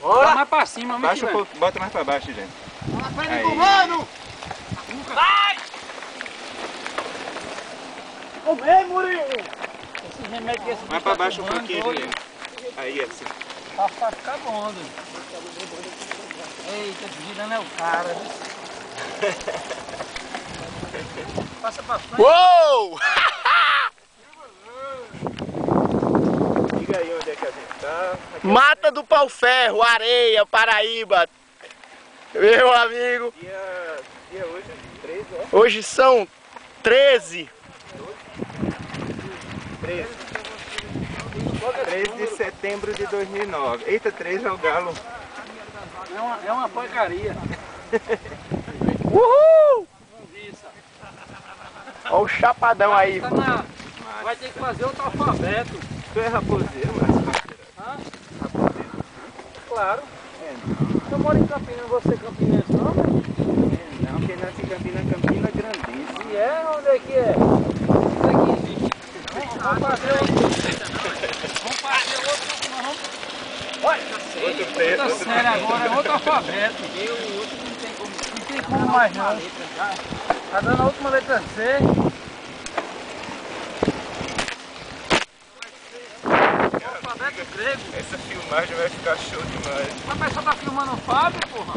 Bora mais pra cima, Baixa um pouco, bota mais pra baixo, gente. Na frente do comando! Vai! Ô, vem, Murilo! Esse remédio que esse Mais pra baixo um pouquinho, gente. Aí, assim. Pra ficar bom, doido. Eita, girando é o cara, viu? Passa pra frente. Uou! Diga aí onde é que a gente tá. Mata do Pau Ferro, Areia, Paraíba. Meu amigo. Dia hoje, 13, ó. Hoje são 13. 13 de setembro de 2009. Eita, 13 é o galo. É uma porcaria. Uhul! Isso. Olha o chapadão aí. Tá vai ter que fazer outro alfabeto. Tu é raposeiro, mas... Hã? Claro. Eu moro em Campinas, você é campinense, não? Não, quem nasce em Campina grandíssima. E é? Onde é que é? Isso aqui. Vamos fazer outro. Nós vamos... Olha, outra série agora, é outro alfabeto. O outro não tem como. Não tem como mais não. Tá dando a última letra C. Alfabeto grego. Essa filmagem vai ficar show demais. Mas só tá filmando o Fábio, porra?